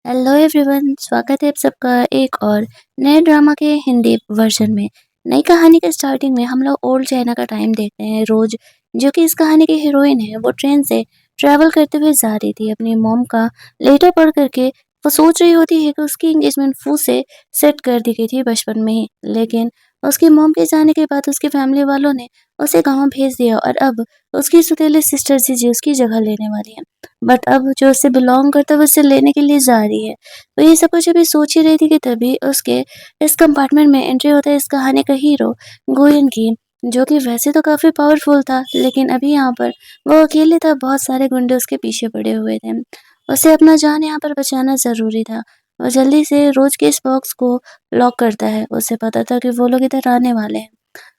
Hello everyone, स्वागत है आप सबका एक और नए ड्रामा के हिंदी वर्जन में। नई कहानी के स्टार्टिंग में हम लोग ओल्ड चाइना का टाइम देखते हैं। रोज जो कि इस कहानी की हीरोइन है, वो ट्रेन से ट्रैवल करते हुए जा रही थी अपनी मॉम का लेटर पढ़ करके। वो सोच रही होती है कि उसकी एंगेजमेंट फू से सेट कर दी गई थी बचपन में ही, लेकिन उसकी मॉम के जाने के बाद उसके फैमिली वालों ने उसे गाँव भेज दिया और अब उसकी सौतेली सिस्टर जी उसकी जगह लेने वाली है। बट अब जो उससे बिलॉन्ग करता है वो उसे लेने के लिए जा रही है। तो ये सब कुछ अभी सोच ही रही थी कि तभी उसके इस कंपार्टमेंट में एंट्री होता है इस कहानी का हीरो गोयन की, जो कि वैसे तो काफ़ी पावरफुल था, लेकिन अभी यहाँ पर वो अकेले था, बहुत सारे गुंडे उसके पीछे पड़े हुए थे। उसे अपना जान यहाँ पर बचाना ज़रूरी था। वो जल्दी से रोज़ के इस बॉक्स को लॉक करता है। उसे पता था कि वो लोग इधर आने वाले हैं।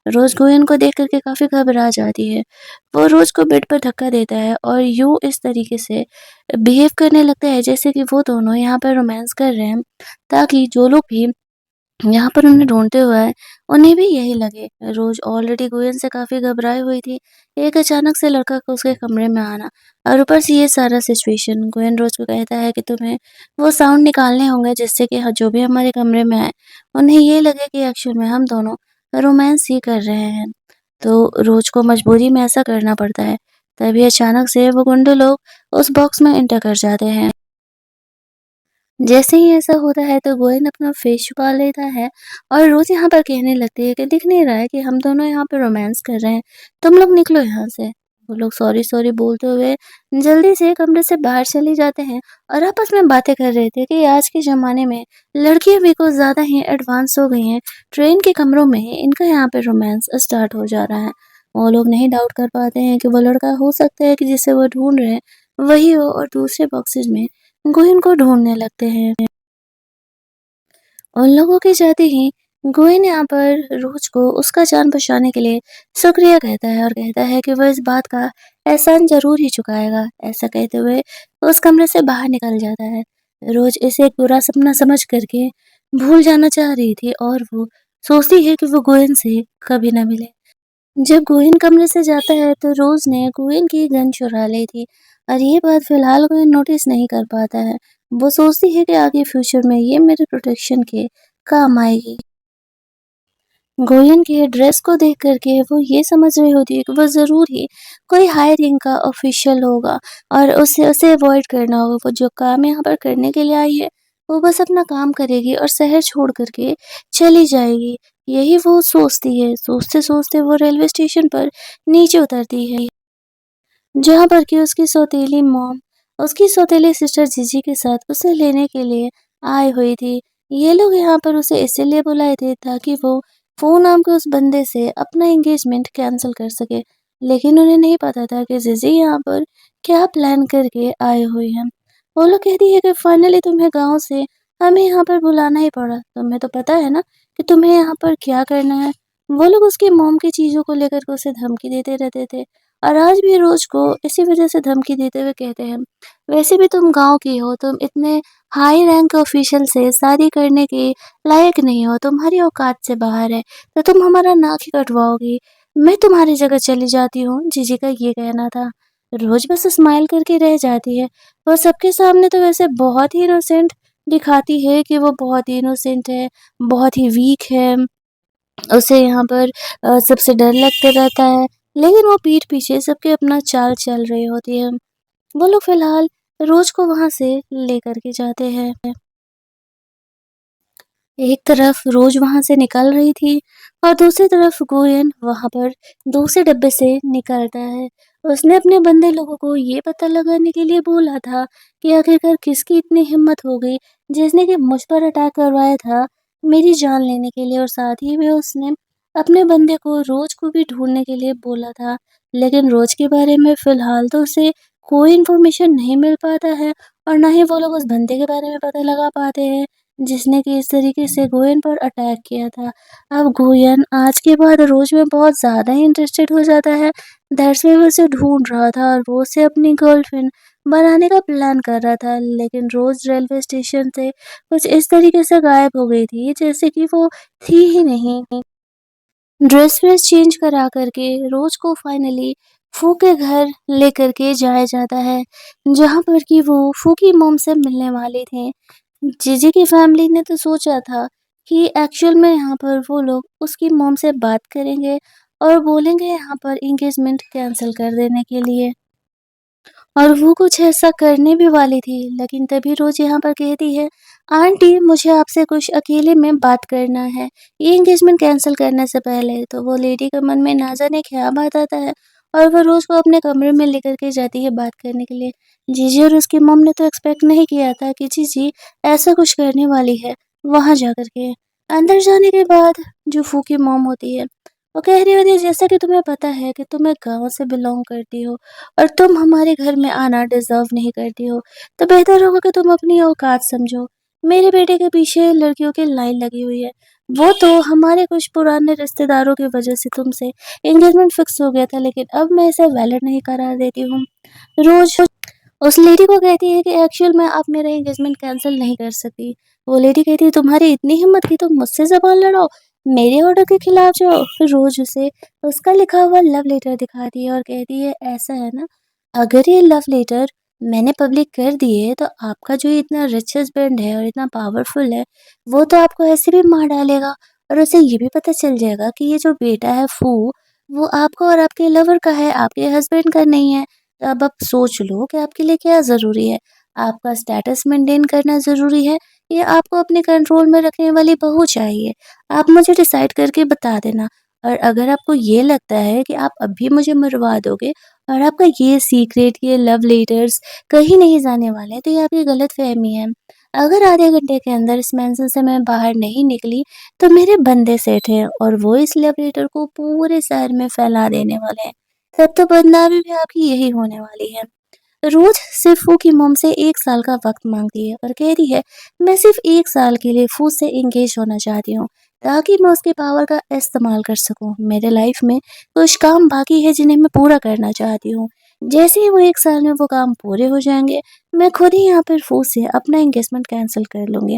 रोज़ गोयन को देख कर के काफ़ी घबरा जाती है। वो रोज़ को बेड पर धक्का देता है और यूँ इस तरीके से बिहेव करने लगता है जैसे कि वो दोनों यहाँ पर रोमांस कर रहे हैं, ताकि जो लोग भी यहाँ पर उन्हें ढूँढते हुए आए, उन्हें भी यही लगे। रोज़ ऑलरेडी गोयन से काफ़ी घबराई हुई थी। एक अचानक से लड़का का उसके कमरे में आना और ऊपर से ये सारा सिचुएशन। गोयन रोज़ को कहता है कि तुम्हें वो साउंड निकालने होंगे जिससे कि जो भी हमारे कमरे में आए, उन्हें ये लगे कि एक्चुअल में हम दोनों रोमांस ही कर रहे हैं। तो रोज़ को मजबूरी में ऐसा करना पड़ता है। तभी अचानक से वो गुंडे लोग उस बॉक्स में एंटर कर जाते हैं। जैसे ही ऐसा होता है तो गोयन अपना फेस छुपा लेता है और रोज़ यहाँ पर कहने लगती है कि दिख नहीं रहा है कि हम दोनों यहाँ पे रोमांस कर रहे हैं, तुम लोग निकलो यहाँ से। वो लोग सॉरी सॉरी बोलते हुए जल्दी से कमरे से बाहर चले जाते हैं और आपस में बातें कर रहे थे कि आज के ज़माने में लड़कियां भी कुछ ज़्यादा ही एडवांस हो गई हैं। ट्रेन के कमरों में इनका यहाँ पे रोमांस स्टार्ट हो जा रहा है। वो लोग नहीं डाउट कर पाते हैं कि वो लड़का हो सकता है कि जिसे वो ढूंढ रहे हैं वही हो, और दूसरे बॉक्सेस में गोयन को ढूंढने लगते हैं। उन लोगों के जाते ही गोयन यहाँ पर रोज को उसका जान बचाने के लिए शुक्रिया कहता है और कहता है कि वह इस बात का एहसान जरूर ही चुकाएगा। ऐसा कहते हुए वो उस कमरे से बाहर निकल जाता है। रोज इसे एक बुरा सपना समझ करके भूल जाना चाह रही थी और वो सोचती है कि वो गोयन से कभी ना मिले। जब गोहिन कमरे से जाता है तो रोज ने गोहिन की गन चुरा ली थी और ये बात फिलहाल गोहिन नोटिस नहीं कर पाता है। वो सोचती है कि आगे फ्यूचर में ये मेरे प्रोटेक्शन के काम आएगी। गोयन के ड्रेस को देख करके वो ये समझ रही होती है कि वो ज़रूर ही कोई हाई रैंक का ऑफिशियल होगा और उसे उसे अवॉइड करना होगा। वो जो काम यहाँ पर करने के लिए आई है, वो बस अपना काम करेगी और शहर छोड़ करके चली जाएगी। यही वो सोचती है। सोचते-सोचते वो रेलवे स्टेशन पर नीचे उतरती है, जहाँ पर कि उसकी सौतेली मॉम उसकी सौतेली सिस्टर जीजी के साथ उसे लेने के लिए आई हुई थी। ये लोग यहाँ पर उसे इसीलिए बुलाए थे ताकि वो फ़ो नाम के उस बंदे से अपना एंगेजमेंट कैंसल कर सके। लेकिन उन्हें नहीं पता था कि जीजी यहाँ पर क्या प्लान करके आए हुई हैं। वो लोग कहती है कि फाइनली तुम्हें गाँव से हमें यहाँ पर बुलाना ही पड़ा। तुम्हें तो पता है ना कि तुम्हें यहाँ पर क्या करना है। वो लोग उसकी मॉम की चीज़ों को लेकर के उसे धमकी देते रहते थे और आज भी रोज़ को इसी वजह से धमकी देते हुए कहते हैं, वैसे भी तुम गाँव की हो, तुम इतने हाई रैंक ऑफिशियल से शादी करने के लायक नहीं हो, तुम्हारी औकात से बाहर है, तो तुम हमारा नाक ही कटवाओगी। मैं तुम्हारी जगह चली जाती हूँ, जीजी का ये कहना था। रोज़ बस स्माइल करके रह जाती है। वो सबके सामने तो वैसे बहुत ही इनोसेंट दिखाती है कि वो बहुत ही इनोसेंट है, बहुत ही वीक है। उसे यहाँ पर सबसे डर लगते रहता है, लेकिन वो पीठ पीछे सबके अपना चाल चल रही होती है। वो लोग फिलहाल रोज को वहाँ से लेकर के जाते हैं। एक तरफ रोज वहाँ से निकल रही थी और दूसरी तरफ गोयन वहाँ पर दूसरे डब्बे से निकलता है। उसने अपने बंदे लोगों को ये पता लगाने के लिए बोला था कि आखिरकार किसकी इतनी हिम्मत हो गई जिसने कि मुझ पर अटैक करवाया था मेरी जान लेने के लिए, और साथ ही में उसने अपने बंदे को रोज को भी ढूंढने के लिए बोला था। लेकिन रोज के बारे में फिलहाल तो उसे कोई इन्फॉर्मेशन नहीं मिल पाता है और ना ही वो लोग उस बंदे के बारे में पता लगा पाते हैं जिसने कि इस तरीके से गोयन पर अटैक किया था। अब गोयन आज के बाद रोज़ में बहुत ज़्यादा ही इंटरेस्टेड हो जाता है। दैट्स व्हाई वो उसे ढूँढ रहा था और वो उसे अपनी गर्लफ्रेंड बनाने का प्लान कर रहा था। लेकिन रोज़ रेलवे स्टेशन से कुछ इस तरीके से गायब हो गई थी जैसे कि वो थी ही नहीं। ड्रेस व्रेस चेंज करा करके रोज़ को फाइनली फू के घर लेकर के जाया जाता है, जहाँ पर कि वो फू की मॉम से मिलने वाले थे। जीजी की फैमिली ने तो सोचा था कि एक्चुअल में यहाँ पर वो लोग उसकी मॉम से बात करेंगे और बोलेंगे यहाँ पर एंगेजमेंट कैंसल कर देने के लिए। और वो कुछ ऐसा करने भी वाली थी, लेकिन तभी रोज़ यहाँ पर कहती है, "आंटी मुझे आपसे कुछ अकेले में बात करना है, ये एंगेजमेंट कैंसल करने से पहले।" तो वो लेडी के मन में ना जाने क्या बात आता है और वो रोज़ को अपने कमरे में लेकर के जाती है बात करने के लिए। जीजी और उसकी मॉम ने तो एक्सपेक्ट नहीं किया था कि जीजी ऐसा कुछ करने वाली है, वहाँ जाकर के। अंदर जाने के बाद जो फू की मॉम होती है, वो कह रही होती है, "जैसा कि तुम्हें पता है कि तुम एक गाँव से बिलॉन्ग करती हो और तुम हमारे घर में आना डिज़र्व नहीं करती हो, तो बेहतर होगा कि तुम अपनी औकात समझो। मेरे बेटे के पीछे लड़कियों की लाइन लगी हुई है। वो तो हमारे कुछ पुराने रिश्तेदारों की वजह से तुमसे एंगेजमेंट फिक्स हो गया था, लेकिन अब मैं इसे वैलिड नहीं करार देती हूँ। रोज़ उस लेडी को कहती है कि एक्चुअल में आप मेरा एंगेजमेंट कैंसल नहीं कर सकती। वो लेडी कहती है, तुम्हारी इतनी हिम्मत कि तुम मुझसे ज़बान लड़ाओ, मेरे ऑर्डर के खिलाफ जाओ। फिर रोज़ उसे उसका लिखा हुआ लव लेटर दिखाती है और कहती है, ऐसा है ना, अगर ये लव लेटर मैंने पब्लिक कर दिए तो आपका जो ये इतना रिच हस्बैंड है और इतना पावरफुल है, वो तो आपको ऐसे भी मार डालेगा और उसे ये भी पता चल जाएगा कि ये जो बेटा है फू, वो आपका और आपके लवर का है, आपके हस्बैंड का नहीं है। अब आप सोच लो कि आपके लिए क्या ज़रूरी है? आपका स्टेटस मेंटेन करना ज़रूरी है या आपको अपने कंट्रोल में रखने वाली बहू चाहिए? आप मुझे डिसाइड करके बता देना। और अगर आपको ये लगता है कि आप अभी मुझे मरवा दोगे और आपका ये सीक्रेट, ये लव लेटर्स कहीं नहीं जाने वाले, तो ये आपकी गलतफ़हमी है। अगर आधे घंटे के अंदर इस मेंशन से मैं बाहर नहीं निकली, तो मेरे बंदे सेठ हैं और वो इस लव लेटर को पूरे शहर में फैला देने वाले हैं। तब तो बदनामी भी आपकी यही होने वाली है। रोज़ सिर्फ़ फू की मॉम से 1 साल का वक़्त माँगती है और कहती है, मैं सिर्फ़ 1 साल के लिए फू से एंगेज होना चाहती हूँ, ताकि मैं उसके पावर का इस्तेमाल कर सकूँ। मेरे लाइफ़ में कुछ काम बाकी है जिन्हें मैं पूरा करना चाहती हूँ। जैसे ही वो 1 साल में वो काम पूरे हो जाएँगे, मैं खुद ही यहाँ पर फू से अपना एंगेजमेंट कैंसल कर लूँगी।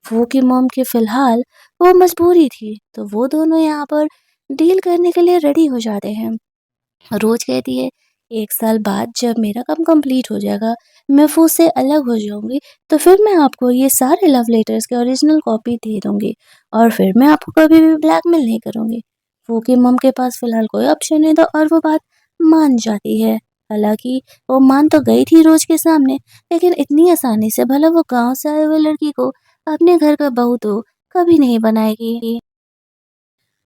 फू की मॉम की फ़िलहाल वो मजबूरी थी, तो वो दोनों यहाँ पर डील करने के लिए रेडी हो जाते हैं। रोज़ कहती है, 1 साल बाद जब मेरा काम कंप्लीट हो जाएगा, मैं फूस से अलग हो जाऊँगी, तो फिर मैं आपको ये सारे लव लेटर्स के ओरिजिनल कॉपी दे दूँगी और फिर मैं आपको कभी भी ब्लैकमेल नहीं करूँगी। फू की मॉम के पास फ़िलहाल कोई ऑप्शन नहीं था और वो बात मान जाती है। हालाँकि वो मान तो गई थी रोज़ के सामने, लेकिन इतनी आसानी से भला वो गाँव से आए हुए लड़की को अपने घर का बहू तो कभी नहीं बनाएगी।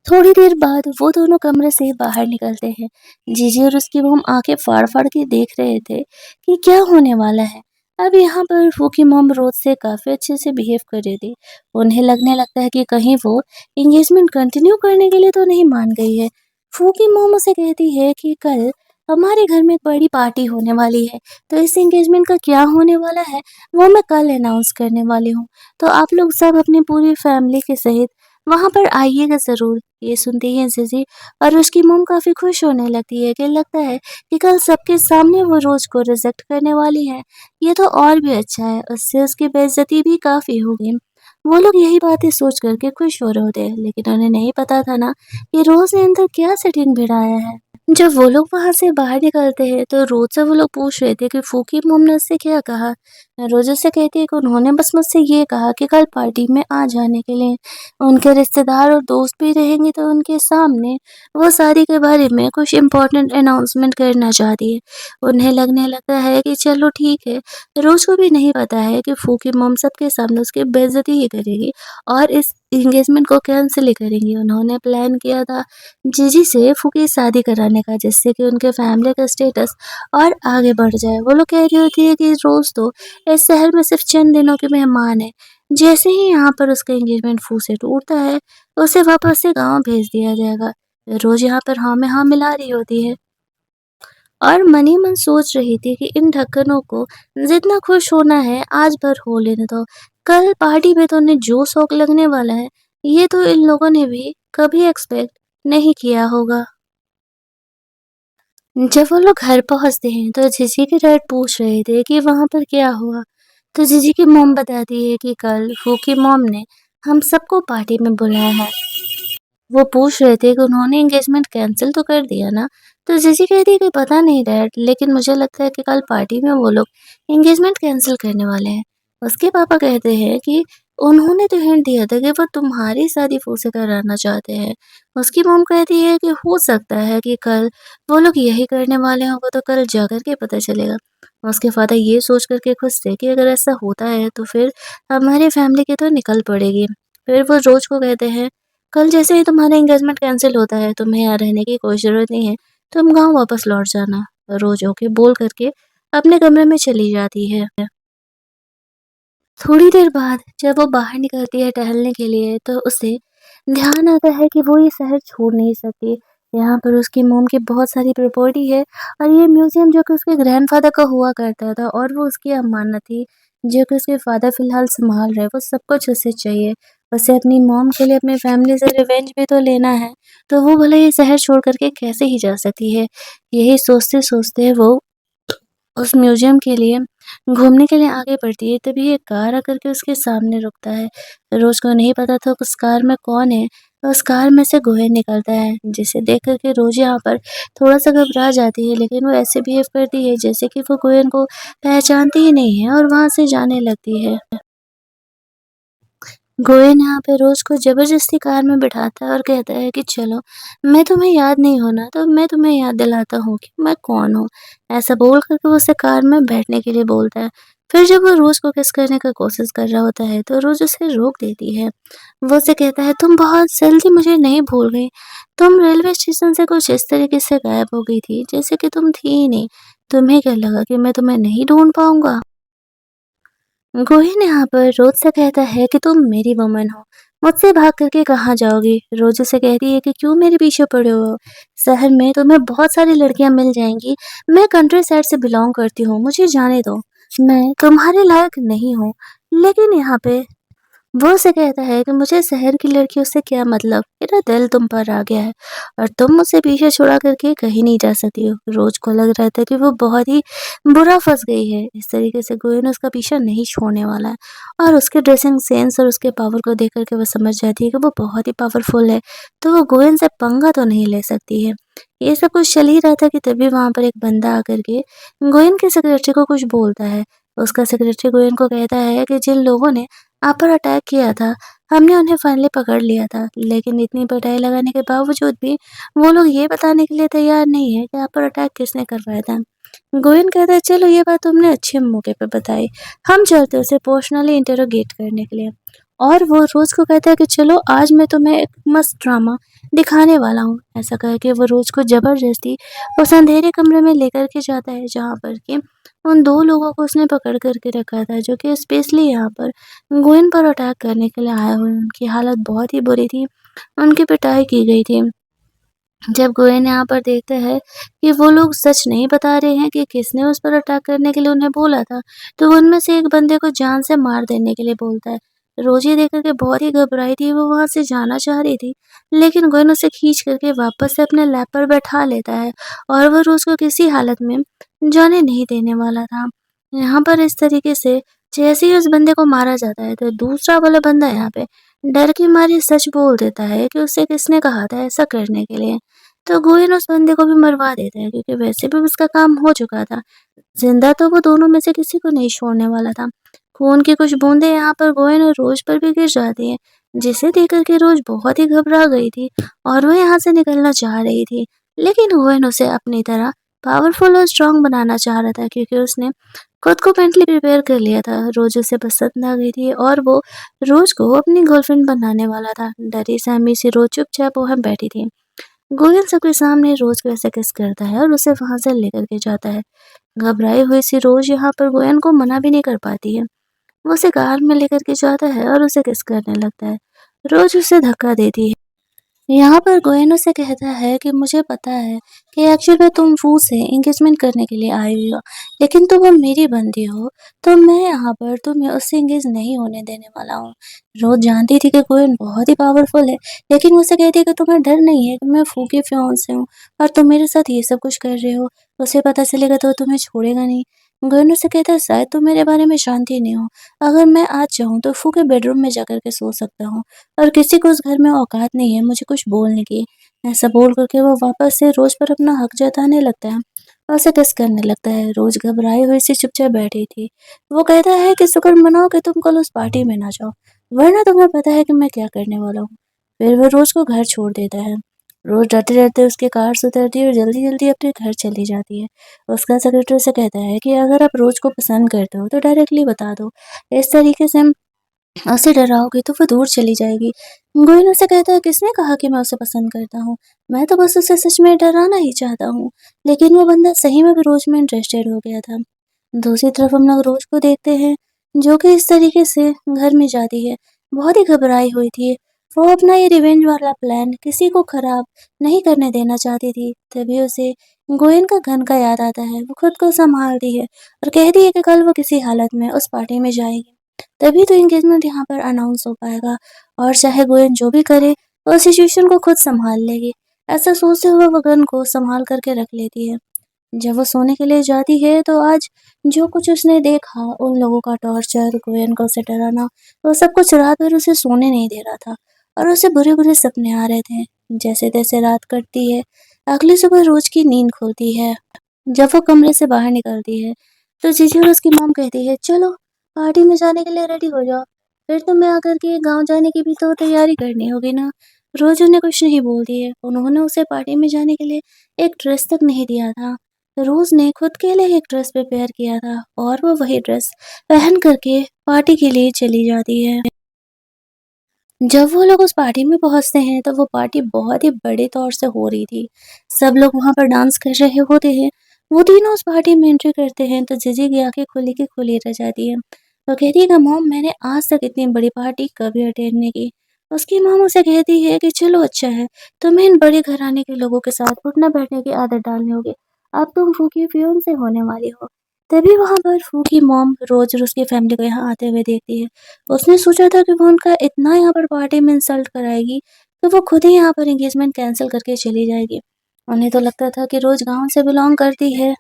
थोड़ी देर बाद वो दोनों कमरे से बाहर निकलते हैं। जीजी और उसकी मॉम आंखें फाड़-फाड़ के देख रहे थे कि क्या होने वाला है। अब यहाँ पर वो की मॉम रोज़ से काफ़ी अच्छे से बिहेव कर रही थी। उन्हें लगने लगता है कि कहीं वो एंगेजमेंट कंटिन्यू करने के लिए तो नहीं मान गई है। फू की मॉम उसे कहती है कि कल हमारे घर में एक बड़ी पार्टी होने वाली है, तो इस एंगेजमेंट का क्या होने वाला है, वो मैं कल अनाउंस करने वाली हूँ। तो आप लोग सब अपनी पूरी फैमिली के सहित वहाँ पर आइएगा ज़रूर। ये सुनते ही जीजी और उसकी मॉम काफ़ी खुश होने लगती है कि लगता है कि कल सबके सामने वो रोज़ को रिजेक्ट करने वाली है। ये तो और भी अच्छा है, उससे उसकी बेइज्जती भी काफ़ी होगी। वो लोग यही बातें सोच कर के खुश हो रहे होते हैं, लेकिन उन्हें नहीं पता था ना कि रोज़ ने अंदर क्या सेटिंग भिड़ाया है। जब वो लोग वहाँ से बाहर निकलते हैं तो रोज़ से वो लोग पूछ रहे थे कि फूकी मॉम ने उससे क्या कहा। रोज़ उससे कहती है कि उन्होंने बस मुझसे ये कहा कि कल पार्टी में आ जाने के लिए। उनके रिश्तेदार और दोस्त भी रहेंगे तो उनके सामने वो शादी के बारे में कुछ इम्पोर्टेंट अनाउंसमेंट करना चाहती है। उन्हें लगने लगता है कि चलो ठीक है। रोज़ को भी नहीं पता है कि फूकी मॉम सबके सामने उसकी बेइज्जती ही करेगी और इस एंगेजमेंट को कैंसिल ही करेंगी। उन्होंने प्लान किया था जीजी से फू की शादी कराने का, जिससे कि उनके फैमिली का स्टेटस और आगे बढ़ जाए। वो लोग कह रही होती है कि रोज़ तो इस शहर में सिर्फ चंद दिनों की मेहमान है। जैसे ही यहाँ पर उसका एंगेजमेंट फू से टूटता है, उसे वापस से गाँव भेज दिया जाएगा। रोज़ यहाँ पर हाँ में हाँ मिला रही होती है और मन ही मन सोच रही थी कि इन ढक्कनों को जितना खुश होना है आज भर हो लेने दो। कल पार्टी में तो उन्हें जो शौक लगने वाला है, ये तो इन लोगों ने भी कभी एक्सपेक्ट नहीं किया होगा। जब वो लोग घर पहुँचते हैं तो जीजी के डैड पूछ रहे थे कि वहाँ पर क्या हुआ। तो जीजी की मॉम बताती है कि कल फू की मॉम ने हम सबको पार्टी में बुलाया है। वो पूछ रहे थे कि उन्होंने एंगेजमेंट कैंसल तो कर दिया ना? तो जीजी कहती है कि पता नहीं डैड, लेकिन मुझे लगता है कि कल पार्टी में वो लोग एंगेजमेंट कैंसल करने वाले हैं। उसके पापा कहते हैं कि उन्होंने तो हिंट दिया था कि वो तुम्हारी शादी फू से कराना चाहते हैं। उसकी मॉम कहती है कि हो सकता है कि कल वो लोग यही करने वाले हों, वो तो कल जाकर के पता चलेगा। उसके फादर ये सोच कर के खुश थे कि अगर ऐसा होता है तो फिर हमारी फैमिली की तो निकल पड़ेगी। फिर वो रोज को कहते हैं, कल जैसे ही तुम्हारा एंगेजमेंट कैंसिल होता है, तुम्हें यहाँ रहने की कोई ज़रूरत नहीं है, तुम गाँव वापस लौट जाना। रोज़ ओके बोल कर के अपने कमरे में चली जाती है। थोड़ी देर बाद जब वो बाहर निकलती है टहलने के लिए, तो उसे ध्यान आता है कि वो ये शहर छोड़ नहीं सकती। यहाँ पर उसकी मॉम की बहुत सारी प्रॉपर्टी है और ये म्यूज़ियम जो कि उसके ग्रैंडफ़ादर का हुआ करता था और वो उसकी अमानत थी, जो कि उसके फ़ादर फ़िलहाल सँभाल रहे हैं, वो सब कुछ उसे चाहिए। उसे अपनी मॉम के लिए अपनी फ़ैमिली से रिवेंज भी तो लेना है, तो वो भला ये शहर छोड़ कर के कैसे ही जा सकती है। यही सोचते-सोचते वो उस म्यूज़ियम के लिए घूमने के लिए आगे बढ़ती है, तभी एक कार आकर के उसके सामने रुकता है। रोज़ को नहीं पता था उस कार में कौन है, उस कार में से गोहेन निकलता है, जिसे देख कर के रोज़ यहाँ पर थोड़ा-सा घबरा जाती है, लेकिन वो ऐसे बिहेव करती है जैसे कि वो गोहेन को पहचानती ही नहीं है और वहाँ से जाने लगती है। गोयन यहाँ पे रोज़ को ज़बरदस्ती कार में बिठाता है और कहता है कि चलो, मैं तुम्हें याद नहीं हो ना, तो मैं तुम्हें याद दिलाता हूँ कि मैं कौन हूँ। ऐसा बोल कर के वो उसे कार में बैठने के लिए बोलता है। फिर जब वो रोज़ को किस करने का कोशिश कर रहा होता है, तो रोज़ उसे रोक देती है। वो उसे कहता है, तुम बहुत जल्दी मुझे नहीं भूल गई। तुम रेलवे स्टेशन से कुछ इस तरीके से गायब हो गई थी, जैसे कि तुम थी ही नहीं। तुम्हें क्या लगा कि मैं तुम्हें नहीं ढूँढ पाऊँगा? गोहिन यहाँ पर रोज से कहता है कि तुम मेरी वुमन हो, मुझसे भाग करके कहाँ जाओगी? रोज उसे कहती है कि क्यों मेरे पीछे पड़े हो? शहर में तुम्हें बहुत सारी लड़कियां मिल जाएंगी। मैं कंट्री साइड से बिलोंग करती हूँ, मुझे जाने दो। मैं तुम्हारे लायक नहीं हूँ। लेकिन यहाँ पे वो उसे कहता है कि मुझे शहर की लड़कियों से क्या मतलब, मेरा दिल तुम पर आ गया है और तुम मुझसे पीछे छुड़ा करके कहीं नहीं जा सकती हो। रोज को लग रहा था कि वो बहुत ही बुरा फंस गई है। इस तरीके से गोयन उसका पीछा नहीं छोड़ने वाला है और उसके ड्रेसिंग सेंस और उसके पावर को देख करके वो समझ जाती है कि वो बहुत ही पावरफुल है, तो वो गोयन से पंगा तो नहीं ले सकती है। ये सब कुछ चल ही रहा था कि तभी वहां पर एक बंदा आकर के गोयन के सेक्रेटरी को कुछ बोलता है। उसका सेक्रेटरी गोयन को कहता है कि जिन लोगों ने आप पर अटैक किया था, हमने उन्हें फाइनली पकड़ लिया था, लेकिन इतनी पिटाई लगाने के बावजूद भी वो लोग ये बताने के लिए तैयार नहीं है कि आप पर अटैक किसने करवाया था। गोविंद कहता है, चलो ये बात तुमने अच्छे मौके पे बताई, हम चलते हैं उसे पर्सनली इंटरोगेट करने के लिए। और वो रोज को कहता है कि चलो आज मैं तुम्हें एक मस्त ड्रामा दिखाने वाला हूँ। ऐसा कह के वो रोज को जबरदस्ती उस अंधेरे कमरे में लेकर के जाता है, जहाँ पर कि उन दो लोगों को उसने पकड़ करके रखा था, जो कि स्पेशली यहाँ पर गोविंद पर अटैक करने के लिए आए हुए हैं। उनकी हालत बहुत ही बुरी थी, उनकी पिटाई की गई थी। जब गोयन यहाँ पर देखता है कि वो लोग सच नहीं बता रहे हैं कि किसने उस पर अटैक करने के लिए उन्हें बोला था, तो वो उनमें से एक बंदे को जान से मार देने के लिए बोलता है। रोजी देख कर के बहुत ही घबराई थी, वो वहाँ से जाना चाह रही थी, लेकिन गोयन उसे खींच करके वापस से अपने लैप पर बैठा लेता है और वो रोज को किसी हालत में जाने नहीं देने वाला था। यहाँ पर इस तरीके से जैसे ही उस बंदे को मारा जाता है, तो दूसरा वाला बंदा यहाँ पे डर के मारे सच बोल देता है कि उसे किसने कहा था ऐसा करने के लिए। तो गोविंद उस बंदे को भी मरवा देता है, क्योंकि वैसे भी उसका काम हो चुका था। जिंदा तो वो दोनों में से किसी को नहीं छोड़ने वाला था। खून की कुछ बूंदें यहाँ पर गोविंद और रोज पर भी गिर जाती हैं, जिसे देख कर के रोज बहुत ही घबरा गई थी और वो यहाँ से निकलना चाह रही थी। लेकिन गोविंद उसे अपनी तरह पावरफुल और स्ट्रांग बनाना चाह रहा था, क्योंकि उसने खुद को मेंटली प्रिपेयर कर लिया था। रोज उसे पसंद आ गई थी और वो रोज को अपनी गर्लफ्रेंड बनाने वाला था। डरी सहमी सी रोज चुपचाप वहाँ बैठी थी। गोविंद सबके सामने रोज को ऐसे किस करता है और उसे वहां से लेकर के जाता है। घबराई हुई सी रोज यहाँ पर गोयन को मना भी नहीं कर पाती है। वो उसे कार में लेकर के जाता है और उसे किस करने लगता है। रोज उसे धक्का देती है। यहाँ पर गोयनो से कहता है कि मुझे पता है कि एक्चुअल में तुम वो से एंगेजमेंट करने के लिए आई हुई हो, लेकिन तुम अब मेरी बंदी हो, तो मैं यहाँ पर तुम्हें उससे एंगेज नहीं होने देने वाला हूँ। रोज जानती थी कि गोयन बहुत ही पावरफुल है, लेकिन मुझसे कहती है कि तुम्हें डर नहीं है कि मैं फूकी फियांसे हूँ और तुम मेरे साथ ये सब कुछ कर रहे हो। उसे पता चलेगा तो तुम्हें छोड़ेगा नहीं। गोविंद से कहता है शायद तुम मेरे बारे में जानती नहीं हो। अगर मैं आज चाहूँ तो फू के बेडरूम में जाकर के सो सकता हूँ और किसी को उस घर में औकात नहीं है मुझे कुछ बोलने की। ऐसा बोल करके वो वापस से रोज पर अपना हक जताने लगता है और उसे किस करने लगता है। रोज घबराई हुई सी चुपचाप बैठी थी। वो कहता है कि शुक्र मनाओ कि तुम कल उस पार्टी में ना जाओ, वरना तुम्हें पता है कि मैं क्या करने वाला हूँ। फिर वो रोज को घर छोड़ देता है। रोज डरते-डरते उसकी कार से उतरती है और जल्दी-जल्दी अपने घर चली जाती है। उसका सेक्रेटरी उसे कहता है कि अगर आप रोज को पसंद करते हो तो डायरेक्टली बता दो। इस तरीके से उसे डराओगे तो वो दूर चली जाएगी। गोविंद उसे कहता है किसने कहा कि मैं उसे पसंद करता हूँ? मैं तो बस उसे सच में डराना ही चाहता हूँ। लेकिन वो बंदा सही में भी रोज में इंटरेस्टेड हो गया था। दूसरी तरफ हम लोग रोज को देखते हैं जो कि इस तरीके से घर में जाती है। बहुत ही घबराई हुई थी। वो अपना ये रिवेंज वाला प्लान किसी को खराब नहीं करने देना चाहती थी। तभी उसे गोयन का गन का याद आता है। वो खुद को संभालती है और कहती है कि कल वो किसी हालत में उस पार्टी में जाएगी। तभी तो एंगेजमेंट यहाँ पर अनाउंस हो पाएगा और चाहे गोयन जो भी करे वो सिचुएशन को खुद संभाल लेगी। ऐसा सोचते हुए वो गन को संभाल करके रख लेती है। जब वो सोने के लिए जाती है तो आज जो कुछ उसने देखा, उन लोगों का टॉर्चर, गोयन को उसे डराना, वो सब कुछ रात भर उसे सोने नहीं दे रहा था और उसे बुरे-बुरे सपने आ रहे थे। जैसे-तैसे रात कटती है, अगली सुबह रोज की नींद खुलती है। जब वो कमरे से बाहर निकलती है, तो जीजी और उसकी मॉम कहती है, "चलो, पार्टी में जाने के लिए रेडी हो जाओ। फिर तुम्हें आकर के गाँव जाने की भी तो तैयारी करनी होगी ना।" रोज उन्हें कुछ नहीं बोलती है। उन्होंने उसे पार्टी में जाने के लिए एक ड्रेस तक नहीं दिया था। रोज ने खुद के लिए एक ड्रेस प्रिपेयर किया था और वो वही ड्रेस पहन करके पार्टी के लिए चली जाती है। जब वो लोग उस पार्टी में पहुँचते हैं, तो वो पार्टी बहुत ही बड़े तौर से हो रही थी। सब लोग वहाँ पर डांस कर रहे होते हैं। वो तीनों उस पार्टी में एंट्री करते हैं, तो जीजी की आँखें खुली की खुली रह जाती हैं। वो कहती है कि मॉम मैंने आज तक इतनी बड़ी पार्टी कभी अटेंड नहीं की। उसकी मॉम उसे कहती है कि चलो अच्छा है, तुम्हें इन बड़े घराने के लोगों के साथ उठना-बैठने की आदत डालनी होगी। अब तुम फूफी फियोंसे होने वाली हो। तभी वहाँ पर फू की मॉम रोज़ और उसकी फैमिली को यहाँ आते हुए देखती है। उसने सोचा था कि वो उनका इतना यहाँ पर पार्टी में इंसल्ट कराएगी, तो वो खुद ही यहाँ पर एंगेजमेंट कैंसल करके चली जाएगी। उन्हें तो लगता था कि रोज़ गाँव से बिलॉन्ग करती है।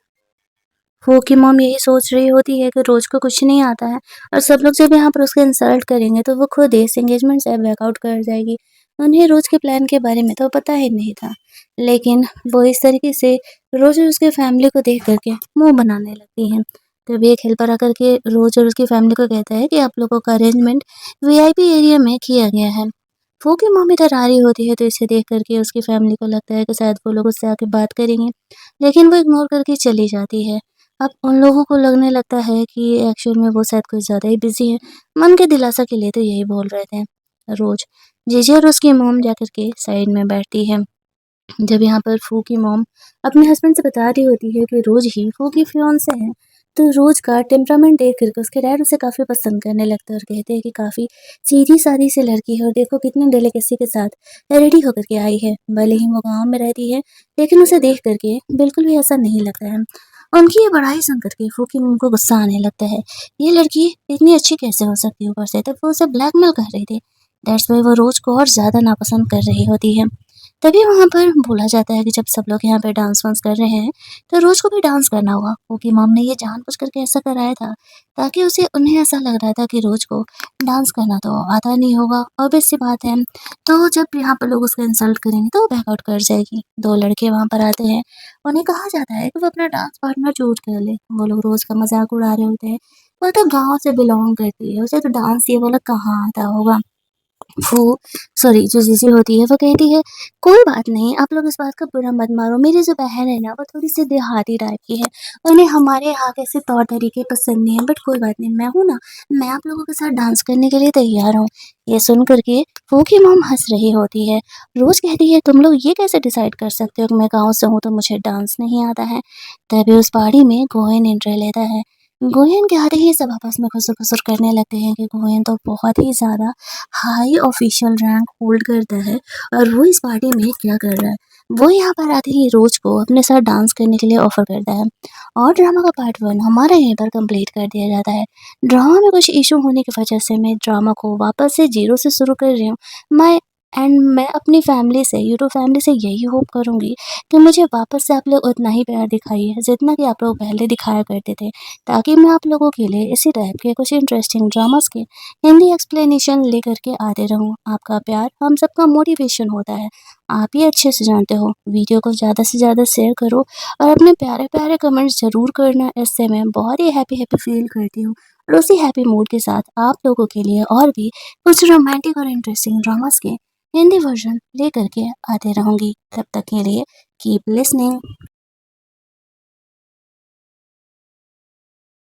फू की मॉम यही सोच रही होती है कि रोज़ को कुछ नहीं आता है और सब लोग जब यहाँ पर उसको इंसल्ट करेंगे, तो वो खुद ही इस एंगेजमेंट से बैकआउट कर जाएगी। उन्हें रोज़ के प्लान के बारे में तो पता ही नहीं था। लेकिन वो इस तरीके से रोज़ और उसकी फैमिली को देख कर के मुँह बनाने लगती हैं। तभी एक हेल्पर आकर के रोज़ और उसकी फैमिली को कहता है कि आप लोगों का अरेंजमेंट वीआईपी एरिया में किया गया है। फू की मॉम इधर आ रही होती है, तो इसे देख कर के उसकी फैमिली को लगता है कि शायद वो लोग उससे आके बात करेंगे, लेकिन वो इग्नोर करके चली जाती है। अब उन लोगों को लगने लगता है कि एक्चुअल में वो शायद कुछ ज़्यादा ही बिज़ी है। मन के दिलासा के लिए तो यही बोल रहे थे। रोज़ जीजी और उसकी मॉम जाकर के साइड में बैठती है। जब यहाँ पर फू की मॉम अपने हस्बैंड से बता रही होती है कि रोज़ ही फू की फियांसे हैं, तो रोज़ का टेम्परामेंट देख कर के उसके डैड उसे काफ़ी पसंद करने लगते हैं और कहते हैं कि काफ़ी सीधी-सादी सी लड़की है और देखो कितनी डेलिकेसी के साथ रेडी होकर के आई है। भले ही वो गाँव में रहती है, लेकिन उसे देख कर के बिल्कुल भी ऐसा नहीं लगता है। उनकी ये बड़ाई सुन कर के फू की मॉम को गुस्सा आने लगता है। ये लड़की इतनी अच्छी कैसे हो सकती है ऊपर से? तब वो उसे ब्लैकमेल कर रही थी। दैट्स व्हाई वो रोज़ को और ज़्यादा नापसंद कर रही होती है। तभी वहाँ पर बोला जाता है कि जब सब लोग यहाँ पे डांस वांस कर रहे हैं, तो रोज़ को भी डांस करना होगा, क्योंकि मॉम ने ये जानबूझ करके ऐसा कराया था, ताकि उसे उन्हें ऐसा लग रहा था कि रोज़ को डांस करना तो आता नहीं होगा, ऑब्वियस सी बात है। तो जब यहाँ पर लोग उसको इंसल्ट करेंगे तो वो बैकआउट कर जाएगी। 2 लड़के वहाँ पर आते हैं, उन्हें कहा जाता है कि वो अपना डांस पार्टनर चूज़ कर ले। वो लोग रोज़ का मज़ाक उड़ा रहे होते हैं, वो तो गाँव से बिलॉन्ग करती है, उसे तो डांस ये वाला कहाँ आता होगा। वो सॉरी जो जीजी होती है वो कहती है, "कोई बात नहीं, आप लोग इस बात का बुरा मत मानो, मेरी जो बहन है ना वो थोड़ी-सी देहाती टाइप की है, उन्हें हमारे यहाँ के ऐसे तौर-तरीके पसंद नहीं है, बट कोई बात नहीं, मैं हूँ ना, मैं आप लोगों के साथ डांस करने के लिए तैयार हूँ।" ये सुन कर के फू की मॉम हँस रही होती है। रोज़ कहती है, "तुम लोग ये कैसे डिसाइड कर सकते हो कि मैं गाँव से हूँ तो मुझे डांस नहीं आता है?" तभी उस पार्टी में गोयन एंट्री लेता है। गोयन के आते ही सब आपस में खुसुर-फुसुर करने लगते हैं कि गोयन तो बहुत ही ज़्यादा हाई ऑफिशियल रैंक होल्ड करता है और वो इस पार्टी में क्या कर रहा है। वो यहाँ पर आते ही रोज को अपने साथ डांस करने के लिए ऑफर करता है और ड्रामा का पार्ट 1 हमारा यहीं पर कंप्लीट कर दिया जाता है। ड्रामा में कुछ इशू होने की वजह से मैं ड्रामा को वापस से जीरो से शुरू कर रही हूँ। मैं एंड मैं अपनी फैमिली से, यूट्यूब फैमिली से यही होप करूँगी कि मुझे वापस से आप लोग उतना ही प्यार दिखाइए, जितना कि आप लोग पहले दिखाया करते थे, ताकि मैं आप लोगों के लिए इसी टाइप के कुछ इंटरेस्टिंग ड्रामास के हिंदी एक्सप्लेनेशन लेकर के आते रहूँ। आपका प्यार हम सबका मोटिवेशन होता है, आप ही अच्छे से जानते हो। वीडियो को ज़्यादा से ज़्यादा शेयर करो और अपने प्यारे-प्यारे कमेंट्स ज़रूर करना, इससे मैं बहुत ही हैप्पी-हैप्पी फ़ील करती हूँ। और उसी हैप्पी मूड के साथ आप लोगों के लिए और भी कुछ रोमांटिक और इंटरेस्टिंग ड्रामास के हिंदी वर्जन लेकर के आते रहूँगी। तब तक के लिए कीप लिसनिंग।